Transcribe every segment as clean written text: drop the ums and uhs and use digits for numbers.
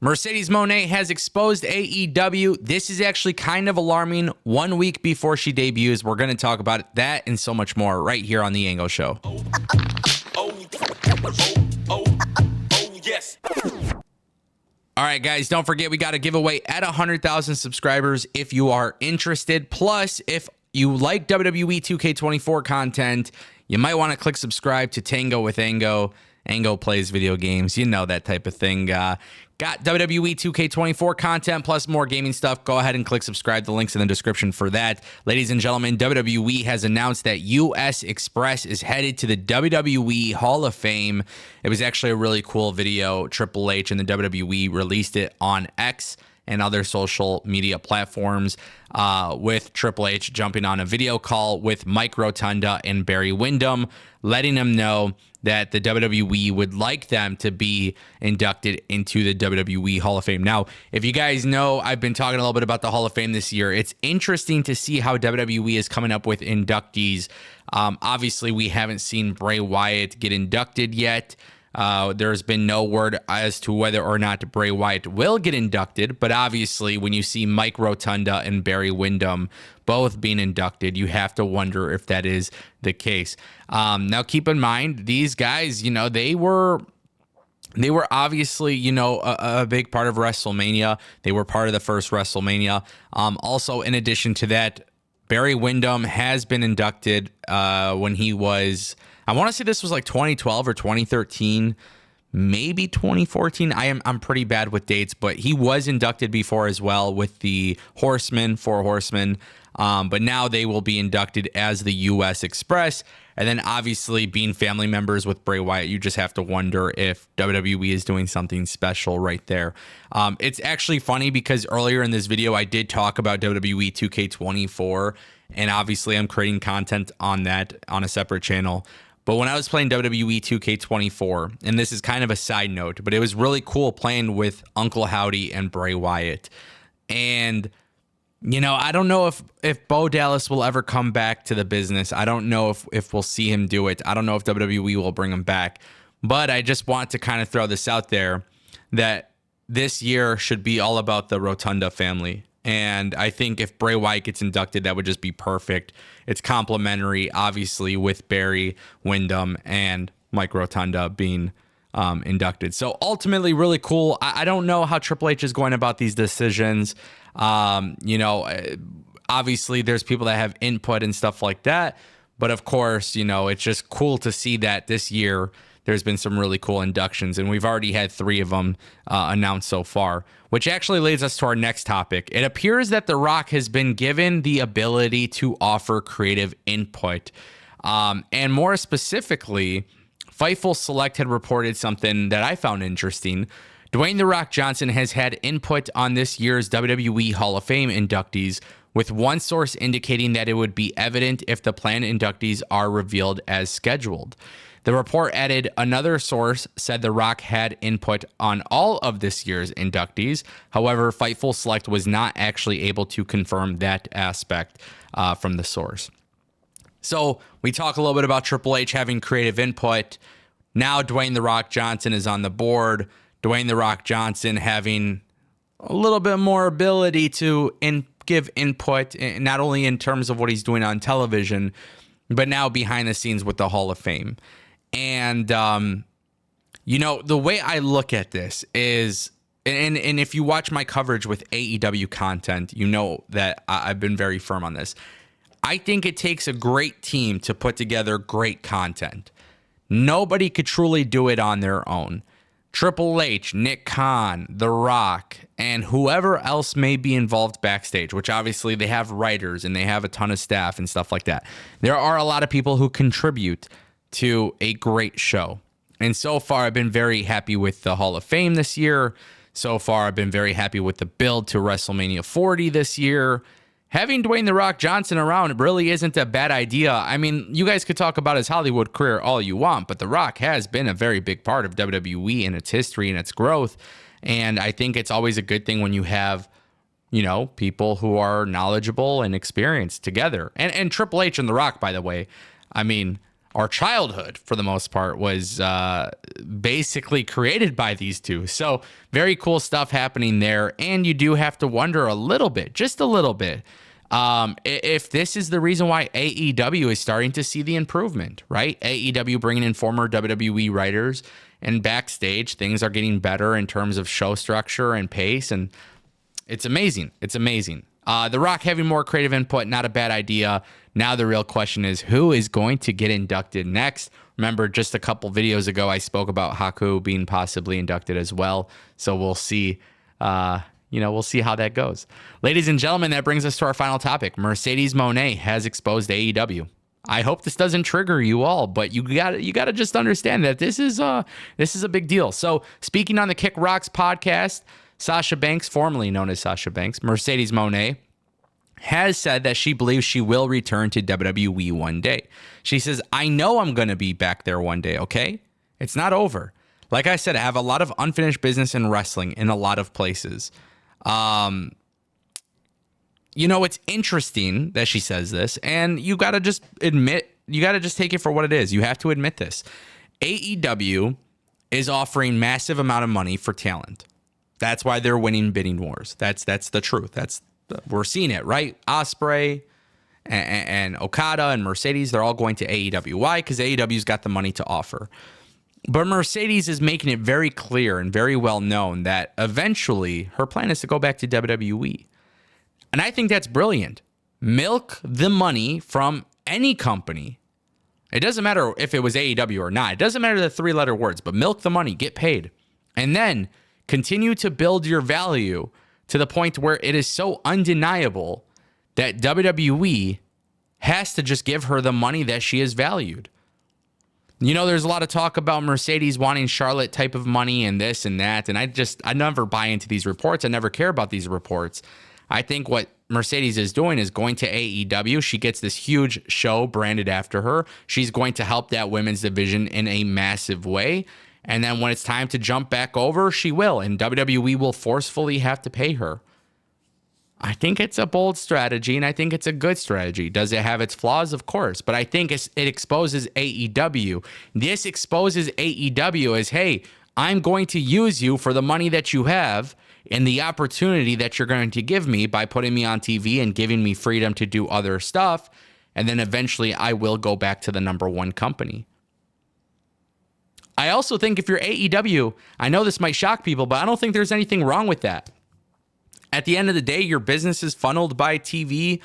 Mercedes Mone has exposed AEW. This is actually kind of alarming. 1 week before she debuts, we're going to talk about that and so much more right here on the Ango Show. Yes. All right, guys, don't forget we got a giveaway at 100,000 subscribers if you are interested. Plus, if you like WWE 2K24 content, you might want to click subscribe to Tango with Ango. Ango plays video games, you know, that type of thing. Got WWE 2K24 content plus more gaming stuff. Go ahead and click subscribe. The link's in the description for that. Ladies and gentlemen, WWE has announced that US Express is headed to the WWE Hall of Fame. It was actually a really cool video. Triple H and the WWE released it on X and other social media platforms with Triple H jumping on a video call with Mike Rotunda and Barry Windham, letting them know that the WWE would like them to be inducted into the WWE Hall of Fame. Now, if you guys know, I've been talking a little bit about the Hall of Fame this year. It's interesting to see how WWE is coming up with inductees. Obviously, we haven't seen Bray Wyatt get inducted yet. There's been no word as to whether or not Bray Wyatt will get inducted, but obviously when you see Mike Rotunda and Barry Windham both being inducted, you have to wonder if that is the case. Now keep in mind, these guys, you know, they were obviously, you know, a big part of WrestleMania. They were part of the first WrestleMania. Also, in addition to that, Barry Windham has been inducted when he was, I want to say this was like 2012 or 2013, maybe 2014. I'm pretty bad with dates, but he was inducted before as well with the Four Horsemen. But now they will be inducted as the US Express. And then obviously being family members with Bray Wyatt, you just have to wonder if WWE is doing something special right there. It's actually funny because earlier in this video, I did talk about WWE 2K24, and obviously I'm creating content on that on a separate channel. But when I was playing WWE 2K24, and this is kind of a side note, but it was really cool playing with Uncle Howdy and Bray Wyatt. And, you know, I don't know if Bo Dallas will ever come back to the business. I don't know if we'll see him do it. I don't know if WWE will bring him back. But I just want to kind of throw this out there that this year should be all about the Rotunda family. And I think if Bray Wyatt gets inducted, that would just be perfect. It's complimentary, obviously, with Barry Windham and Mike Rotunda being inducted. So ultimately, really cool. I don't know how Triple H is going about these decisions. You know, obviously, there's people that have input and stuff like that. But of course, you know, it's just cool to see that this year there's been some really cool inductions, and we've already had 3 of them announced so far, which actually leads us to our next topic. It appears that The Rock has been given the ability to offer creative input. And more specifically, Fightful Select had reported something that I found interesting. Dwayne The Rock Johnson has had input on this year's WWE Hall of Fame inductees, with one source indicating that it would be evident if the planned inductees are revealed as scheduled. The report added another source said The Rock had input on all of this year's inductees. However, Fightful Select was not actually able to confirm that aspect from the source. So we talk a little bit about Triple H having creative input. Now Dwayne The Rock Johnson is on the board. Dwayne The Rock Johnson having a little bit more ability to give input, not only in terms of what he's doing on television, but now behind the scenes with the Hall of Fame. And, you know, the way I look at this is, and if you watch my coverage with AEW content, you know that I've been very firm on this. I think it takes a great team to put together great content. Nobody could truly do it on their own. Triple H, Nick Khan, The Rock, and whoever else may be involved backstage, which obviously they have writers and they have a ton of staff and stuff like that. There are a lot of people who contribute to a great show. And so far, I've been very happy with the Hall of Fame this year. So far, I've been very happy with the build to WrestleMania 40 this year. Having Dwayne The Rock Johnson around really isn't a bad idea. I mean, you guys could talk about his Hollywood career all you want, but The Rock has been a very big part of WWE and its history and its growth. And I think it's always a good thing when you have, you know, people who are knowledgeable and experienced together. And Triple H and The Rock, by the way, I mean, our childhood, for the most part, was basically created by these two. So very cool stuff happening there. And you do have to wonder a little bit, just a little bit, if this is the reason why AEW is starting to see the improvement, right? AEW bringing in former WWE writers, and backstage things are getting better in terms of show structure and pace. And it's amazing. It's amazing. The Rock having more creative input, not a bad idea. Now the real question is, who is going to get inducted next? Remember, just a couple videos ago, I spoke about Haku being possibly inducted as well. So we'll see. We'll see how that goes. Ladies and gentlemen, that brings us to our final topic. Mercedes Mone has exposed AEW. I hope this doesn't trigger you all, but you gotta just understand that this is a big deal. So speaking on the Kick Rocks podcast, Sasha Banks, formerly known as Sasha Banks, Mercedes Mone, has said that she believes she will return to WWE one day. She says, I know I'm going to be back there one day, okay? It's not over. Like I said, I have a lot of unfinished business in wrestling in a lot of places. It's interesting that she says this, and you got to just take it for what it is. You have to admit this. AEW is offering massive amount of money for talent. That's why they're winning bidding wars. That's the truth. We're seeing it, right? Ospreay and Okada and Mercedes, they're all going to AEW. Why? Because AEW's got the money to offer. But Mercedes is making it very clear and very well known that eventually her plan is to go back to WWE. And I think that's brilliant. Milk the money from any company. It doesn't matter if it was AEW or not. It doesn't matter the three-letter words, but milk the money, get paid. And then continue to build your value to the point where it is so undeniable that WWE has to just give her the money that she is valued. There's a lot of talk about Mercedes wanting Charlotte type of money and this and that. And I never buy into these reports. I never care about these reports. I think what Mercedes is doing is going to AEW. She gets this huge show branded after her. She's going to help that women's division in a massive way. And then when it's time to jump back over, she will. And WWE will forcefully have to pay her. I think it's a bold strategy, and I think it's a good strategy. Does it have its flaws? Of course. But I think it exposes AEW. This exposes AEW as, hey, I'm going to use you for the money that you have and the opportunity that you're going to give me by putting me on TV and giving me freedom to do other stuff. And then eventually I will go back to the number one company. I also think if you're AEW, I know this might shock people, but I don't think there's anything wrong with that. At the end of the day, your business is funneled by TV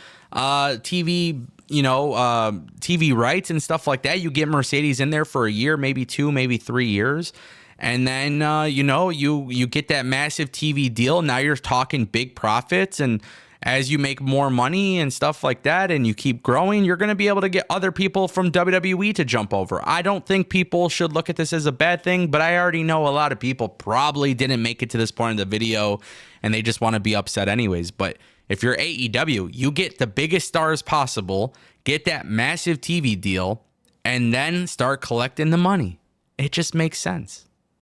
rights and stuff like that. You get Mercedes in there for a year, maybe 2, maybe 3 years. And then, you get that massive TV deal. Now you're talking big profits. And as you make more money and stuff like that, and you keep growing, you're going to be able to get other people from WWE to jump over. I don't think people should look at this as a bad thing, but I already know a lot of people probably didn't make it to this point in the video and they just want to be upset anyways. But if you're AEW, you get the biggest stars possible, get that massive TV deal, and then start collecting the money. It just makes sense.